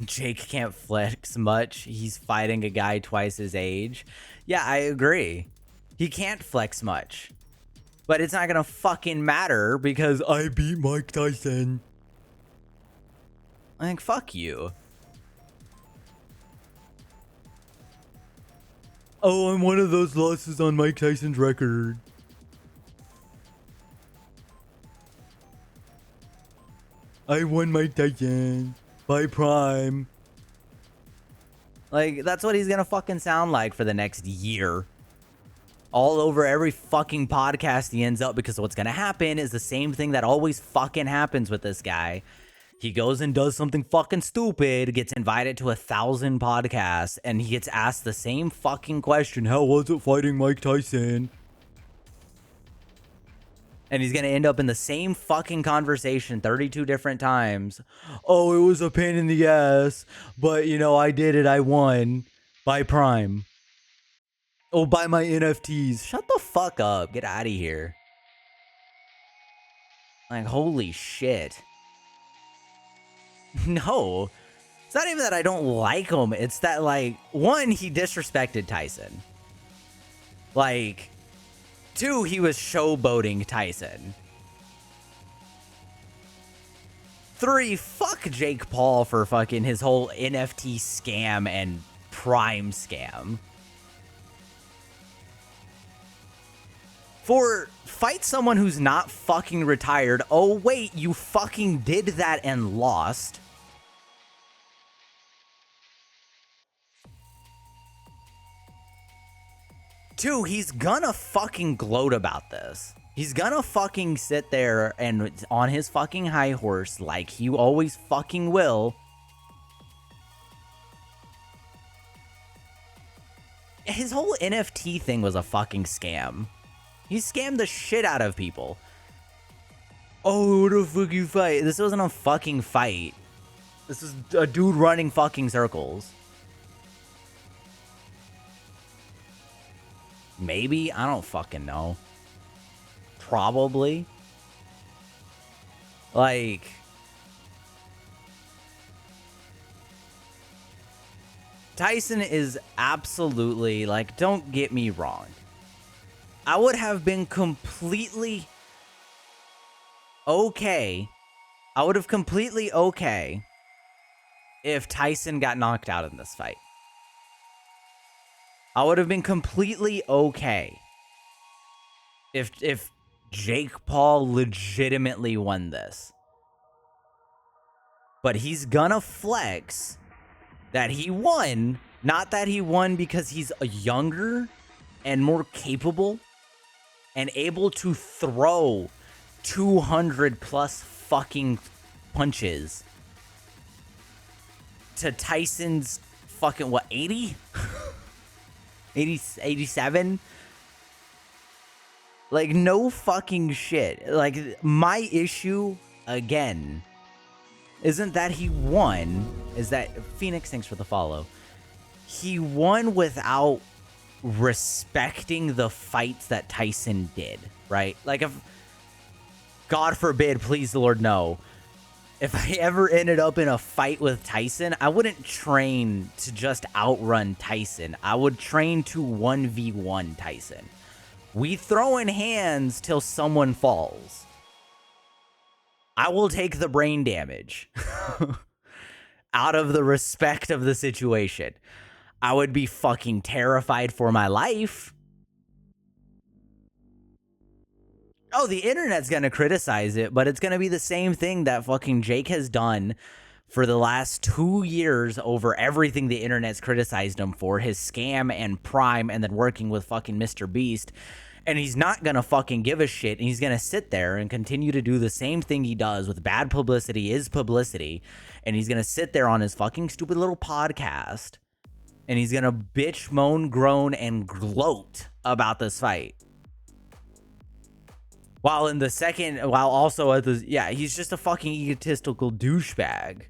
Jake can't flex much. He's fighting a guy twice his age. Yeah, I agree. He can't flex much. But it's not gonna fucking matter because I beat Mike Tyson. Like, fuck you. Oh, I'm one of those losses on Mike Tyson's record. I won Mike Tyson by prime. Like, that's what he's gonna fucking sound like for the next year. All over every fucking podcast he ends up, because what's gonna happen is the same thing that always fucking happens with this guy. He goes and does something fucking stupid, gets invited to 1,000 podcasts, and he gets asked the same fucking question. How was it fighting Mike Tyson? And he's going to end up in the same fucking conversation 32 different times. Oh, it was a pain in the ass, but, you know, I did it. I won by Prime. Oh, by my NFTs. Shut the fuck up. Get out of here. Like, holy shit. No. It's not even that I don't like him. It's that, like, one, he disrespected Tyson. Like, two, he was showboating Tyson. Three, fuck Jake Paul for fucking his whole NFT scam and Prime scam. Four, fight someone who's not fucking retired. Oh, wait, you fucking did that and lost. Two, he's gonna fucking gloat about this. He's gonna fucking sit there and on his fucking high horse like he always fucking will. His whole NFT thing was a fucking scam. He scammed the shit out of people. Oh, what the fuck you fight? This wasn't a fucking fight. This is a dude running fucking circles. Maybe? I don't fucking know. Probably. Like, Tyson is absolutely, like, don't get me wrong. I would have been completely okay. I would have completely okay if Tyson got knocked out in this fight. I would have been completely okay if Jake Paul legitimately won this. But he's gonna flex that he won, not that he won because he's a younger and more capable and able to throw 200 plus fucking punches to Tyson's fucking, what, 80? 87? Like, no fucking shit. Like, my issue, again, isn't that he won, is that, Phoenix, thanks for the follow. He won without respecting the fights that Tyson did, right? Like, if, God forbid, please the Lord, no. If I ever ended up in a fight with Tyson, I wouldn't train to just outrun Tyson. I would train to 1v1 Tyson. We throwing hands till someone falls. I will take the brain damage out of the respect of the situation. I would be fucking terrified for my life. Oh, the internet's going to criticize it, but it's going to be the same thing that fucking Jake has done for the last 2 years over everything the internet's criticized him for, his scam and Prime and then working with fucking Mr. Beast. And he's not going to fucking give a shit. And he's going to sit there and continue to do the same thing he does with bad publicity is publicity. And he's going to sit there on his fucking stupid little podcast. And he's going to bitch, moan, groan, and gloat about this fight. While in the second, while also at the, yeah, he's just a fucking egotistical douchebag.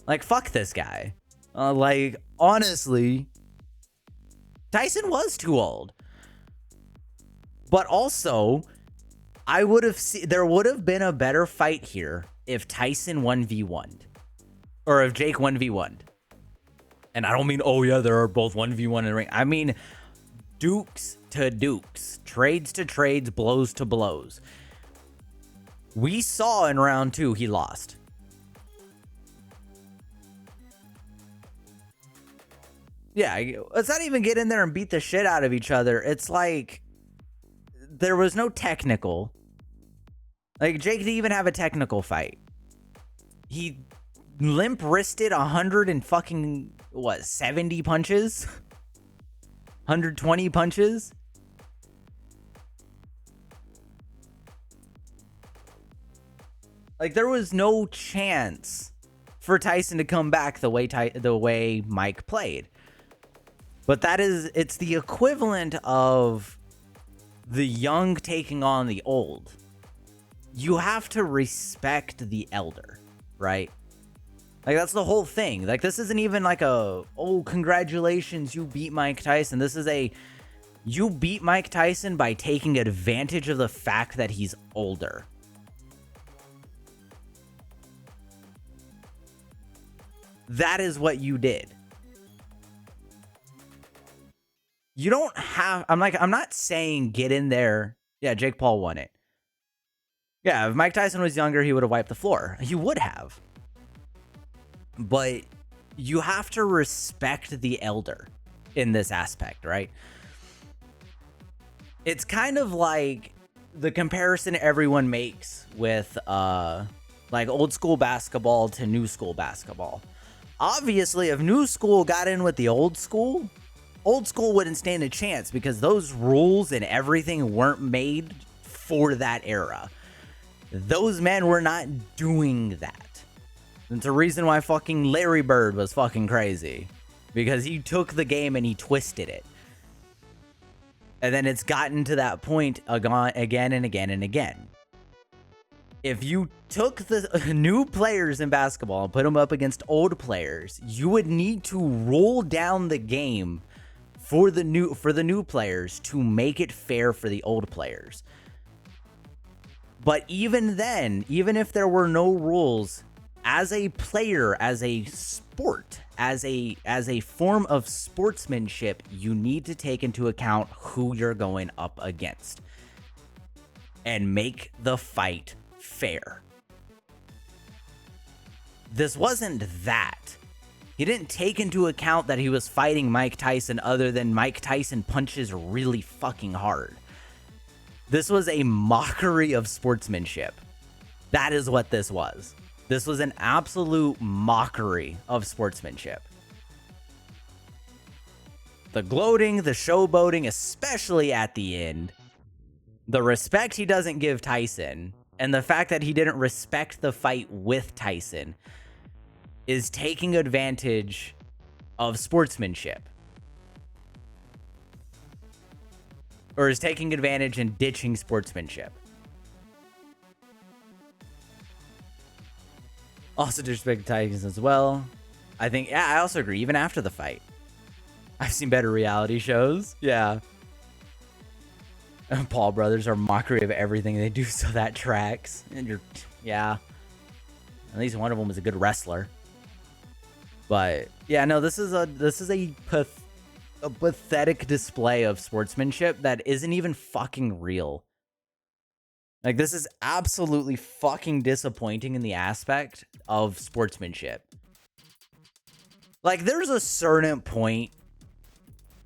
Like, fuck this guy. Like, honestly, Tyson was too old. But also, I would have seen, there would have been a better fight here if Tyson 1v1'd. Or if Jake 1v1'd. And I don't mean, oh yeah, they're both 1v1 in the ring. I mean, dukes to dukes, trades to trades, blows to blows. We saw in round 2 he lost. Yeah, let's not even get in there and beat the shit out of each other. It's like there was no technical. Like, Jake didn't even have a technical fight. He limp wristed 100 and fucking, what, 70 punches? 120 punches? Like, there was no chance for Tyson to come back the way Mike played. But it's the equivalent of the young taking on the old. You have to respect the elder, right? Like, that's the whole thing. Like, this isn't even like oh, congratulations, you beat Mike Tyson. This is you beat Mike Tyson by taking advantage of the fact that he's older. That is what you did. You don't have, I'm not saying get in there. Yeah, Jake Paul won it. Yeah, if Mike Tyson was younger, he would have wiped the floor. He would have. But you have to respect the elder in this aspect, right? It's kind of like the comparison everyone makes with like old school basketball to new school basketball. Obviously, if new school got in with the old school wouldn't stand a chance because those rules and everything weren't made for that era. Those men were not doing that. It's a reason why fucking Larry Bird was fucking crazy. Because he took the game and he twisted it. And then it's gotten to that point again and again and again. If you took the new players in basketball and put them up against old players, you would need to roll down the game for the new players to make it fair for the old players. But even then, even if there were no rules, as a player, as a sport, as a form of sportsmanship, you need to take into account who you're going up against and make the fight fair. This wasn't that. He didn't take into account that he was fighting Mike Tyson other than Mike Tyson punches really fucking hard. This was a mockery of sportsmanship. That is what this was. This was an absolute mockery of sportsmanship. The gloating, the showboating, especially at the end, the respect he doesn't give Tyson, and the fact that he didn't respect the fight with Tyson is taking advantage of sportsmanship. Or is taking advantage and ditching sportsmanship. Also disrespect Tyson as well. I think, yeah, I also agree, even after the fight. I've seen better reality shows. Yeah. Paul brothers are a mockery of everything they do, so that tracks. And yeah. At least one of them is a good wrestler. But yeah, no, this is a pathetic display of sportsmanship that isn't even fucking real. Like, this is absolutely fucking disappointing in the aspect of sportsmanship. Like, there's a certain point,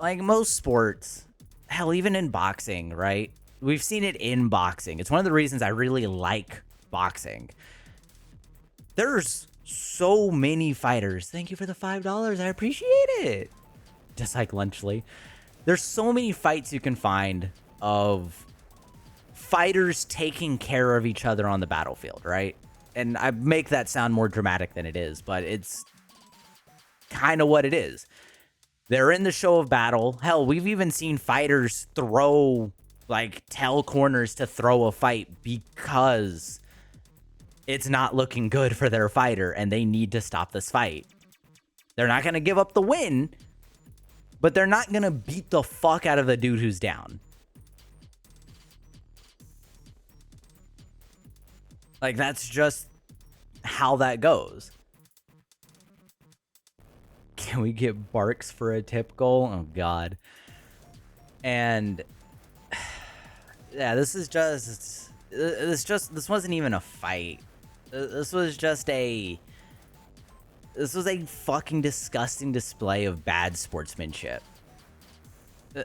like most sports, hell, even in boxing, right? We've seen it in boxing. It's one of the reasons I really like boxing. There's so many fighters. Thank you for the $5. I appreciate it. Just like Lunchley. There's so many fights you can find of fighters taking care of each other on the battlefield, right? And I make that sound more dramatic than it is, but it's kind of what it is. They're in the show of battle. Hell, we've even seen fighters tell corners to throw a fight because it's not looking good for their fighter and they need to stop this fight. They're not going to give up the win, but they're not going to beat the fuck out of the dude who's down. Like, that's just how that goes. Can we get Barks for a tip goal? Oh god. And yeah, this wasn't even a fight. This was a fucking disgusting display of bad sportsmanship.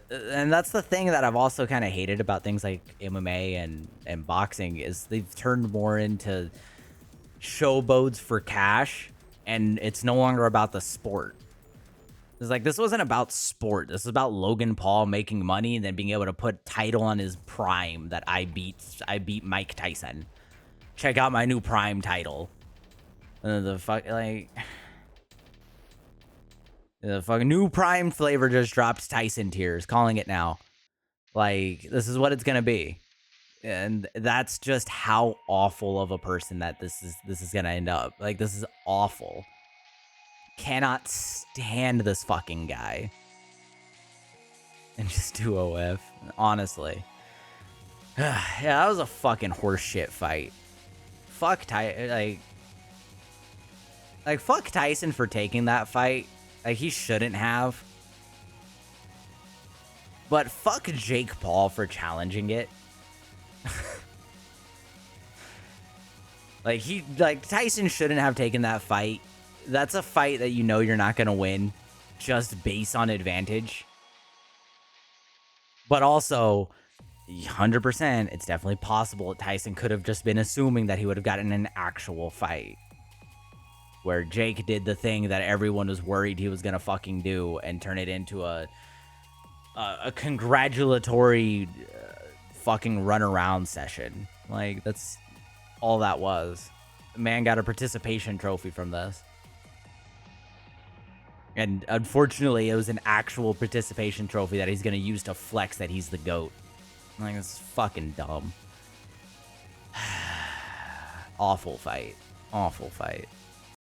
And that's the thing that I've also kind of hated about things like MMA and boxing is they've turned more into showboats for cash, and it's no longer about the sport. It's like, this wasn't about sport. This is about Logan Paul making money and then being able to put title on his prime that I beat Mike Tyson. Check out my new prime title. The fucking new prime flavor just dropped Tyson tiers, calling it now. Like, this is what it's gonna be. And that's just how awful of a person that this is gonna end up. Like, this is awful. Cannot stand this fucking guy. And just do OF, honestly. Yeah, that was a fucking horseshit fight. Fuck fuck Tyson for taking that fight. Like, he shouldn't have. But fuck Jake Paul for challenging it. Tyson shouldn't have taken that fight. That's a fight that you know you're not gonna win just based on advantage. But also, 100%, it's definitely possible that Tyson could have just been assuming that he would have gotten an actual fight. Where Jake did the thing that everyone was worried he was gonna fucking do and turn it into a congratulatory fucking runaround session. Like, that's all that was. The man got a participation trophy from this. And unfortunately, it was an actual participation trophy that he's gonna use to flex that he's the GOAT. Like, it's fucking dumb. Awful fight. Awful fight.